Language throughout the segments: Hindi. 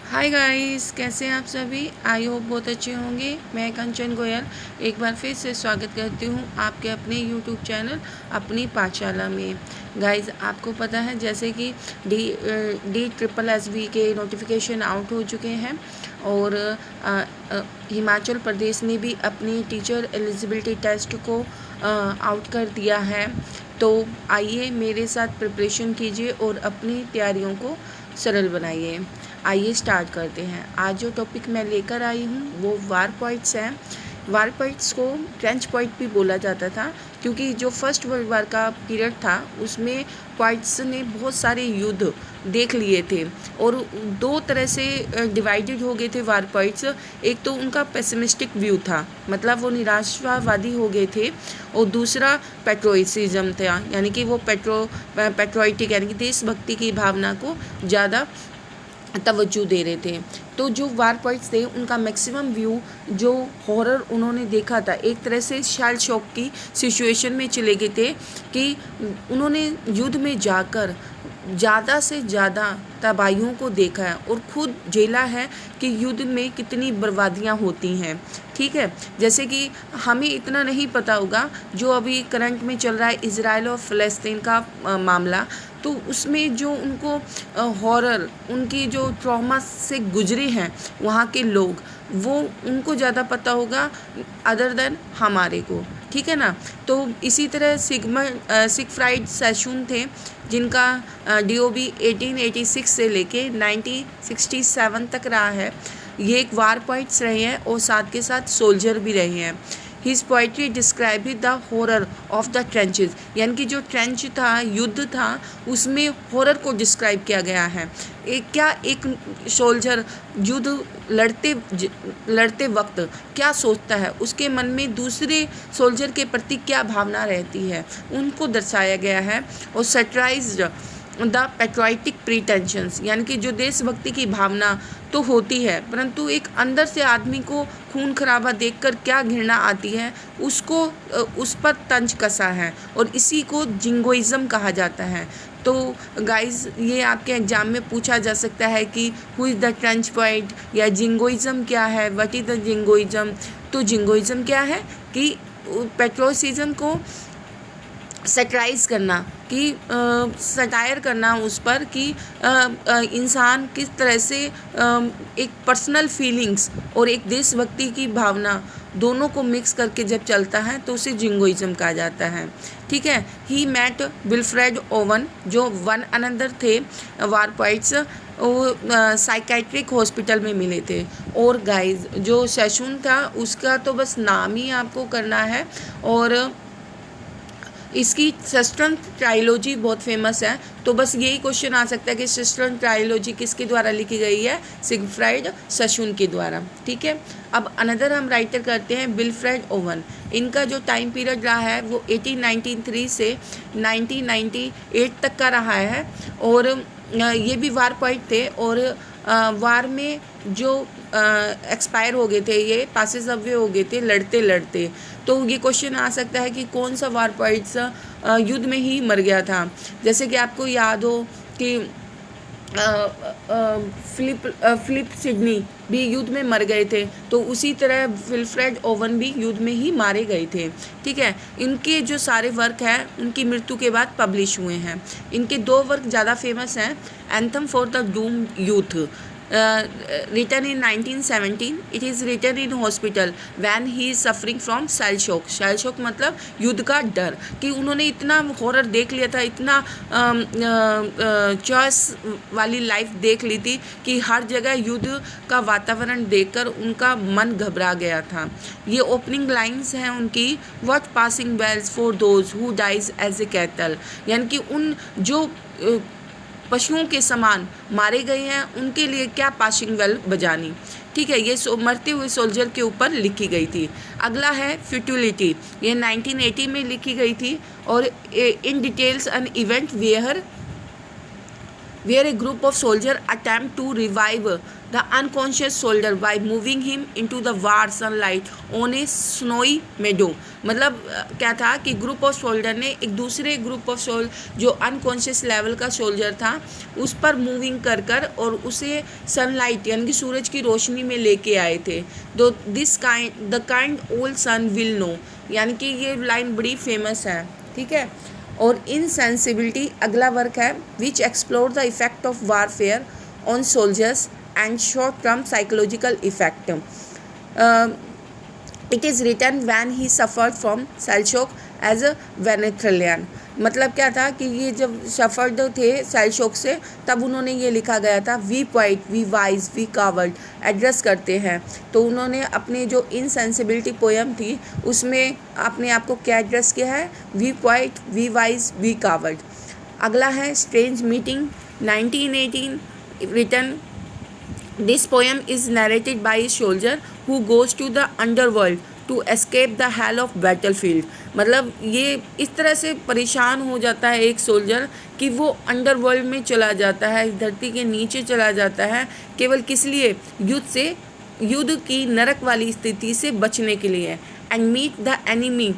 हाय गाइस, कैसे हैं आप सभी। आई होप बहुत अच्छे होंगे। मैं कंचन गोयल एक बार फिर से स्वागत करती हूँ आपके अपने यूट्यूब चैनल अपनी पाठशाला में। गाइस, आपको पता है जैसे कि DSSB के नोटिफिकेशन आउट हो चुके हैं और हिमाचल प्रदेश ने भी अपनी टीचर एलिजिबिलिटी टेस्ट को आउट कर दिया है। तो आइए मेरे साथ प्रिपरेशन कीजिए और अपनी तैयारियों को सरल बनाइए। आइए स्टार्ट करते हैं। आज जो टॉपिक मैं लेकर आई हूँ वो वार पॉइंट्स हैं। वार पॉइंट्स को ट्रेंच पॉइंट भी बोला जाता था, क्योंकि जो फर्स्ट वर्ल्ड वार का पीरियड था उसमें पॉइंट्स ने बहुत सारे युद्ध देख लिए थे और दो तरह से डिवाइडेड हो गए थे वार पॉइंट्स। एक तो उनका पेसिमिस्टिक व्यू था, मतलब वो निराशावादी हो गए थे, और दूसरा पेट्रोइसिज्म था, यानी कि वो पेट्रोइटिक यानी कि देशभक्ति की भावना को ज़्यादा तवज्जो दे रहे थे। तो जो वार पॉइंट्स थे उनका मैक्सिमम व्यू जो हॉरर उन्होंने देखा था, एक तरह से शेल शॉक की सिचुएशन में चले गए थे कि उन्होंने युद्ध में जाकर ज़्यादा से ज़्यादा तबाहियों को देखा है और खुद झेला है कि युद्ध में कितनी बर्बादियां होती हैं। ठीक है, जैसे कि हमें इतना नहीं पता होगा जो अभी करंट में चल रहा है इज़राइल और फ़लस्तीन का मामला, तो उसमें जो उनको हॉरर, उनकी जो ट्रॉमा से गुजरे हैं वहाँ के लोग, वो उनको ज़्यादा पता होगा अदर देन हमारे को। ठीक है ना। तो इसी तरह सिगफ्राइड सेशून थे, जिनका DOB 1886 से लेके 1967 तक रहा है। ये एक वार पॉइंट्स रहे हैं और साथ के साथ सोल्जर भी रहे हैं। His poetry describe the horror of the trenches, यानी कि जो ट्रेंच था, युद्ध था, उसमें हॉरर को डिस्क्राइब किया गया है। एक सोल्जर युद्ध लड़ते वक्त क्या सोचता है, उसके मन में दूसरे सोल्जर के प्रति क्या भावना रहती है, उनको दर्शाया गया है। और सैटराइज्ड द पेट्रोइटिक प्रीटेंशंस, यानी कि जो देशभक्ति की भावना तो होती है, परंतु एक अंदर से आदमी को खून खराबा देखकर क्या घृणा आती है, उसको उस पर तंज कसा है और इसी को जिंगोइज़म कहा जाता है। तो गाइस, ये आपके एग्ज़ाम में पूछा जा सकता है कि who is the trench point, या जिंगोइज़म क्या है, व्हाट इज़ द जिंगोइज़म। तो जिंगोइज़म क्या है कि पेट्रोसिज्म को सैटराइज़ करना, कि सटायर करना उस पर कि इंसान किस तरह से एक पर्सनल फीलिंग्स और एक देशभक्ति की भावना दोनों को मिक्स करके जब चलता है तो उसे जिंगोइज़म कहा जाता है। ठीक है। ही मैट विल्फ्रेड ओवन, जो वन अनदर थे वार पॉइंट्स, वो साइकेट्रिक हॉस्पिटल में मिले थे। और गाइस, जो सेशून था उसका तो बस नाम ही आपको करना है, और इसकी सिस्टर्न ट्रायलॉजी बहुत फेमस है। तो बस यही क्वेश्चन आ सकता है कि सिस्टर्न ट्रायलॉजी किसके द्वारा लिखी गई है, सिगफ्राइड सेशून के द्वारा। ठीक है। अब अनदर हम राइटर करते हैं विल्फ्रेड ओवन। इनका जो टाइम पीरियड रहा है वो 1893 से 1998 तक का रहा है, और ये भी वार पॉइंट थे, और वार में जो एक्सपायर हो गए थे, ये पासेस अवे हो गए थे लड़ते लड़ते। तो ये क्वेश्चन आ सकता है कि कौन सा वार पॉइंट्स युद्ध में ही मर गया था। जैसे कि आपको याद हो कि फिलिप सिडनी भी युद्ध में मर गए थे, तो उसी तरह विल्फ्रेड ओवन भी युद्ध में ही मारे गए थे। ठीक है। इनके जो सारे वर्क हैं उनकी मृत्यु के बाद पब्लिश हुए हैं। इनके दो वर्क ज़्यादा फेमस हैं। Anthem for the doomed youth, written in 1917. It is written in hospital when he is suffering from shell shock. shell shock मतलब युद्ध का डर, कि उन्होंने इतना हॉरर देख लिया था, इतना चॉइस वाली लाइफ देख ली थी कि हर जगह युद्ध का वातावरण देखकर उनका मन घबरा गया था। ये ओपनिंग लाइंस हैं उनकी, what passing bells for those who dies as a cattle, यानी कि उन जो पशुओं के समान मारे गए हैं उनके लिए क्या पासिंग बेल बजानी। ठीक है। ये मरते हुए सोल्जर के ऊपर लिखी गई थी। अगला है फ्यूटिलिटी, ये 1980 में लिखी गई थी, और in details an event where a group of soldier attempt to revive the unconscious soldier by moving him into the warm sunlight on a snowy meadow। मतलब क्या था कि ग्रुप ऑफ सोल्जर ने एक दूसरे ग्रुप ऑफ जो अनकॉन्शियस लेवल का सोल्जर था उस पर मूविंग कर कर और उसे सनलाइट यानी कि सूरज की रोशनी में लेके आए थे। Though this kind the kind old sun will know, यानी कि ये लाइन बड़ी फेमस है, ठीक है। और इनसेंसिबिलिटी अगला वर्क है which explore the effect of warfare on soldiers and short-term psychological effect. It is written when he suffered from cell shock as a Venezuelan। मतलब क्या था कि ये जब सफ़र्ड थे सेल शॉक से तब उन्होंने ये लिखा गया था we quite we wise we coward address करते हैं। तो उन्होंने अपने जो इनसेंसिबिलिटी पोएम थी उसमें अपने आप को क्या एड्रेस किया है, we quite we wise we coward. अगला है strange meeting 1918 written. This poem is narrated by a soldier who goes to the underworld to escape the hell of battlefield। मतलब ये इस तरह से परेशान हो जाता है एक सोल्जर कि वो अंडरवर्ल्ड में चला जाता है, धरती के नीचे चला जाता है, केवल किस लिए, युद्ध की नरक वाली स्थिति से बचने के लिए। And meet the enemy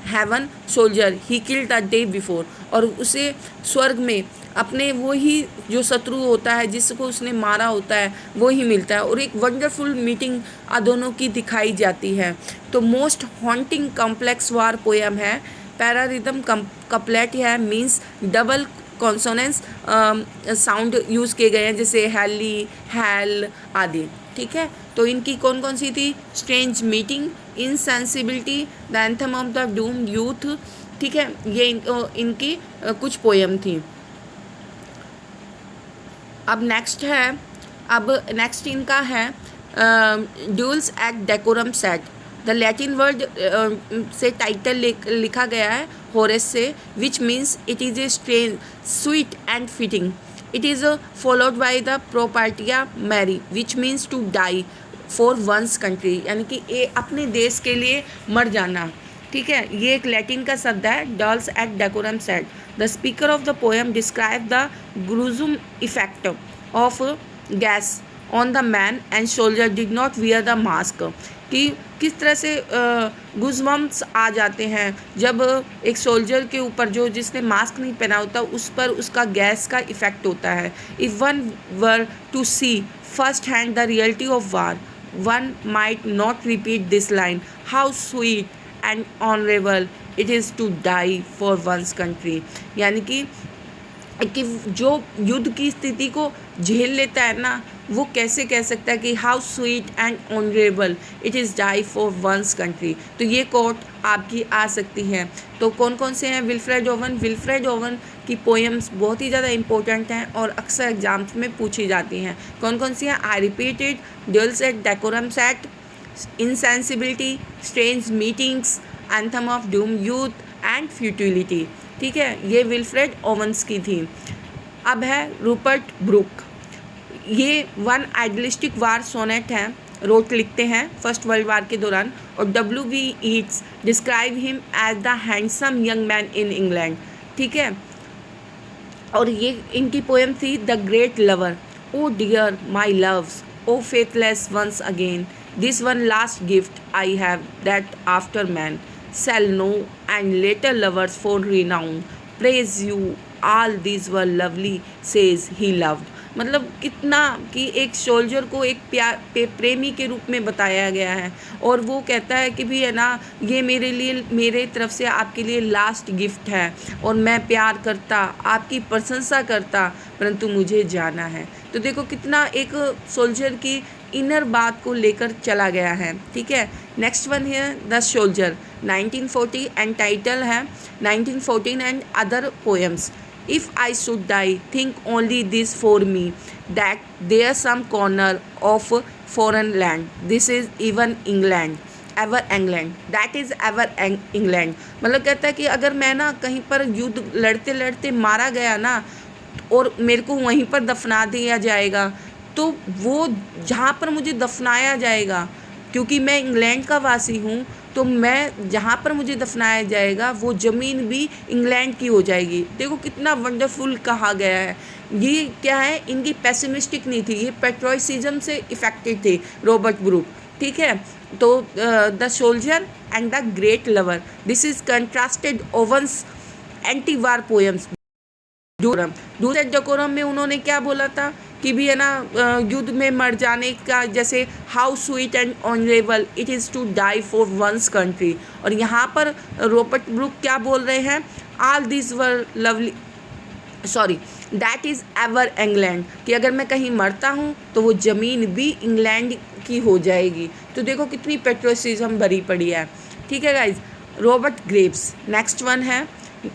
heaven soldier he killed the day before. और उसे स्वर्ग में अपने वो ही जो शत्रु होता है जिसको उसने मारा होता है वो ही मिलता है और एक वंडरफुल मीटिंग दोनों की दिखाई जाती है। तो मोस्ट हॉन्टिंग कॉम्प्लेक्स वार पोएम है। पैरारिदम कपलेट है, means double consonance sound use किए गए हैं जैसे हेली हेल आदि, ठीक है। तो इनकी कौन कौन सी थी, strange meeting, insensibility, the anthem of the doomed youth, ठीक है। ये इनकी कुछ पोएम थी। अब नेक्स्ट इनका है dulce et decorum est. The Latin word से टाइटल लिखा गया है होरेस से, which means it is a strange sweet and fitting. It is followed by the pro patria mori which means to die for one's country, यानी कि ये अपने देश के लिए मर जाना, ठीक है। ये एक लैटिन का शब्द है, dulce et decorum est. The speaker of the poem describe the gruesome effect of gas on the man and soldier did not wear the mask. कि किस तरह से गुजबम्स आ जाते हैं जब एक सोल्जर के ऊपर जो जिसने मास्क नहीं पहना होता उस पर उसका गैस का इफ़ेक्ट होता है। If one were to see first hand the reality of war one might not repeat this line, how sweet and honourable it is to die for one's country. यानी कि जो युद्ध की स्थिति को झेल लेता है ना वो कैसे कह सकता है कि how sweet and honourable it is die for one's country. तो ये कोट आपकी आ सकती हैं। तो कौन कौन से हैं, विल्फ्रेड ओवन की पोएम्स बहुत ही ज़्यादा इंपॉर्टेंट हैं और अक्सर एग्जाम्स में पूछी जाती हैं। कौन कौन सी हैं, I repeated, dulce et decorum est, insensibility, strange meetings, anthem of doom youth and futility, ठीक है। ये विल्फ्रेड ओवन्स की थी। अब है रूपर्ट ब्रूक। ये वन आइडियलिस्टिक वार सोनेट है, रोट लिखते हैं फर्स्ट वर्ल्ड वार के दौरान। और W.B. Yeats describe him as the handsome young man in England, ठीक है। और ये इनकी पोएम थी the great Lover. O dear my loves, O faithless once again, this one last gift I have that after man shall know and later lovers for renown praise you all these were lovely says he loved। मतलब कितना कि एक सोल्जर को एक प्रेमी के रूप में बताया गया है और वो कहता है कि भी है ना ये मेरे लिए मेरे तरफ से आपके लिए लास्ट गिफ्ट है और मैं प्यार करता आपकी प्रशंसा करता परंतु मुझे जाना है। तो देखो कितना एक सोल्जर की इनर बात को लेकर चला गया है, ठीक है। नेक्स्ट वन है द सोल्जर 1940 एंड टाइटल है 1914 and other poems. If I should die, think only this for me, that there's some corner of foreign land. This is even England, ever England. That is ever England। मतलब कहता है कि अगर मैं ना कहीं पर युद्ध लड़ते लड़ते मारा गया ना और मेरे को वहीं पर दफना दिया जाएगा तो वो जहाँ पर मुझे दफनाया जाएगा, क्योंकि मैं इंग्लैंड का वासी हूँ तो मैं जहाँ पर मुझे दफनाया जाएगा वो ज़मीन भी इंग्लैंड की हो जाएगी। देखो कितना वंडरफुल कहा गया है ये क्या है, इनकी पेसिमिस्टिक नहीं थी, ये पेट्रोइसिज्म से इफेक्टेड थे रॉबर्ट ब्रूक, ठीक है। तो the soldier and the great lover, this is contrasted Owen's anti war poems. दूसरे डेकोरम में उन्होंने क्या बोला था कि भी है ना, युद्ध में मर जाने का जैसे how sweet and honourable it is to die for one's country. और यहाँ पर रॉबर्ट ब्रूक क्या बोल रहे हैं, all this were lovely, sorry that is ever England, कि अगर मैं कहीं मरता हूँ तो वो ज़मीन भी इंग्लैंड की हो जाएगी। तो देखो कितनी पेट्रोसिज्म भरी पड़ी है, ठीक है guys. Robert Graves next one है,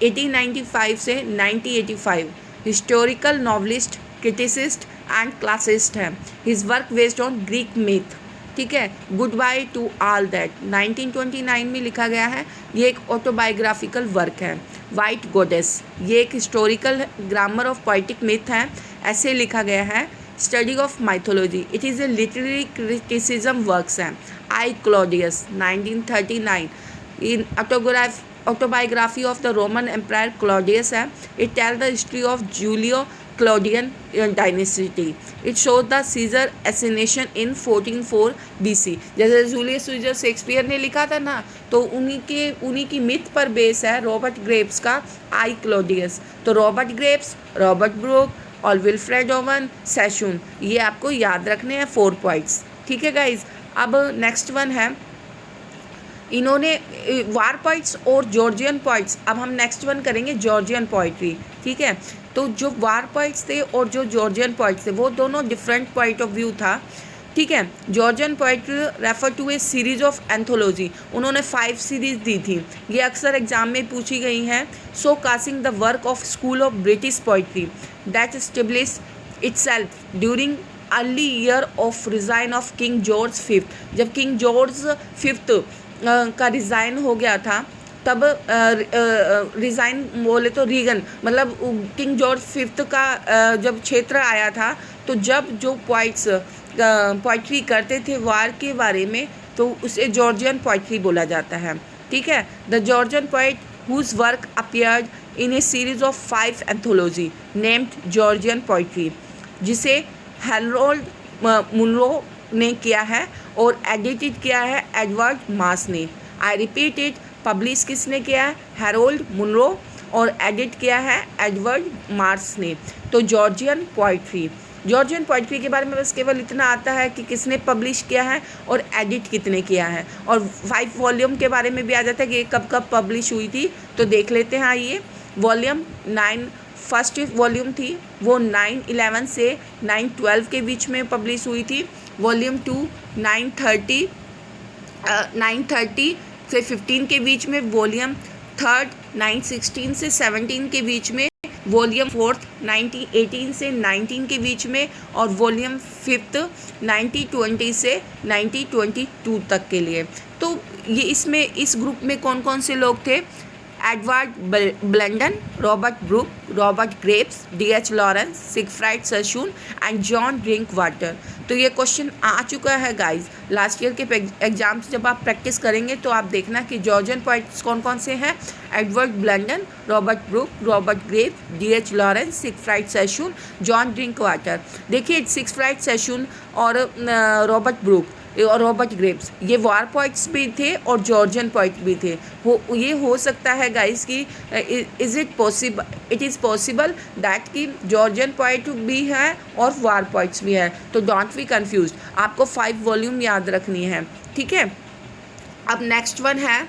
1895 से 1985, हिस्टोरिकल नॉवलिस्ट, क्रिटिसिस्ट एंड क्लासिस्ट है। His work based on Greek myth, ठीक है। Good by two all that 1929 में लिखा गया है, ये एक ऑटोबायोग्राफिकल वर्क है। वाइट गॉडेस, ये एक historical grammar of poetic myth है, ऐसे लिखा गया है। Study of mythology, it is A literary criticism works है। आई Claudius 1939, in autobiography of the Roman Emperor Claudius है। It tells the history of Julio Claudian dynasty. It shows the Caesar assassination in 1404 BC। जैसे जूलियस सीजर शेक्सपियर ने लिखा था ना, तो उन्हीं की मिथ पर बेस है रॉबर्ट ग्रेव्स का आई क्लॉडियस। तो रॉबर्ट ग्रेव्स, रॉबर्ट ब्रूक और विल्फ्रेड ओवन सेशून, ये आपको याद रखने हैं 4 पॉइंट्स, ठीक है गाइज। अब नेक्स्ट वन है, इन्होंने वार पोइट्स और जॉर्जियन पोइट्स, अब हम नेक्स्ट वन करेंगे जॉर्जियन पोइट्री, ठीक है। तो जो वार पोइट्स थे और जो जॉर्जियन पोइट्स थे वो दोनों डिफरेंट पॉइंट ऑफ व्यू था, ठीक है। Georgian poetry refer to a series of anthology, उन्होंने 5 सीरीज दी थी, ये अक्सर एग्जाम में पूछी गई हैं। So causing the work of school of British poetry that establish itself during early year of resign of King George V। जब किंग जॉर्ज V का रिज़ाइन हो गया था, तब रिज़ाइन बोले तो रीगन, मतलब किंग जॉर्ज V का जब क्षेत्र आया था, तो जब जो पोइट्री करते थे वार के बारे में, तो उसे जॉर्जियन पोइट्री बोला जाता है, ठीक है। The Georgian poet whose work appeared in a series of 5 anthology named Georgian poetry, जिसे हैरोल्ड मुनरो ने किया है और एडिटेड किया है एडवर्ड मास ने। आई रिपीट इट, पब्लिश किसने किया है, हैरोल्ड मुनरो, और एडिट किया है एडवर्ड मार्स ने। तो जॉर्जियन पोइट्री के बारे में बस केवल इतना आता है कि किसने पब्लिश किया है और एडिट कितने किया है, और 5 वॉल्यूम के बारे में भी आ जाता है कि ये कब कब पब्लिश हुई थी, तो देख लेते हैं। आइए, वॉल्यूम 9 फर्स्ट वॉल्यूम थी वो 911 से 912 के बीच में पब्लिश हुई थी। वॉल्यूम 2 930 से 15 के बीच में। वॉल्यूम 3 916 से 17 के बीच में। वॉल्यूम 4 1918 से 19 के बीच में। और वॉल्यूम 5 1920 से 1922 तक के लिए। तो ये इसमें इस ग्रुप में कौन कौन से लोग थे, Edward Blunden, Robert Brooke, Robert Graves, D.H. Lawrence, Siegfried Sassoon and John Drinkwater. तो ये क्वेश्चन आ चुका है गाइज लास्ट ईयर के एग्जाम से। जब आप प्रैक्टिस करेंगे तो आप देखना कि जॉर्जियन पोइट्स कौन कौन से हैं, Edward Blunden, Robert Brooke, Robert Graves, D.H. Lawrence, Siegfried Sassoon, John Drinkwater. देखिए सिगफ्राइड सेशून और रॉबर्ट ब्रूक और रॉबर्ट ग्रेव्स ये वार पोइट्स भी थे और जॉर्जियन पोइट भी थे। ये हो सकता है गाइस कि इट इज़ पॉसिबल दैट कि जॉर्जियन पोइट भी है और वार पोइट्स भी है। तो डोंट बी कंफ्यूज्ड, आपको 5 वॉल्यूम याद रखनी है, ठीक है। अब नेक्स्ट वन है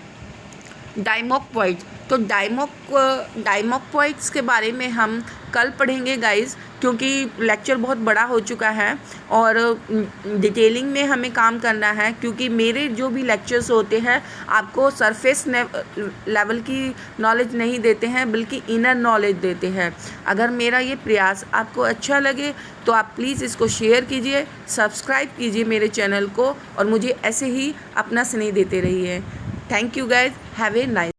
डायमॉक पोइट। तो डायमॉक पोइट्स के बारे में हम कल पढ़ेंगे गाइज, क्योंकि लेक्चर बहुत बड़ा हो चुका है और डिटेलिंग में हमें काम करना है। क्योंकि मेरे जो भी लेक्चर्स होते हैं आपको सरफेस लेवल की नॉलेज नहीं देते हैं, बल्कि इनर नॉलेज देते हैं। अगर मेरा ये प्रयास आपको अच्छा लगे तो आप प्लीज़ इसको शेयर कीजिए, सब्सक्राइब कीजिए मेरे चैनल को, और मुझे ऐसे ही अपना स्नेह देते रहिए। Thank you guys, have a nice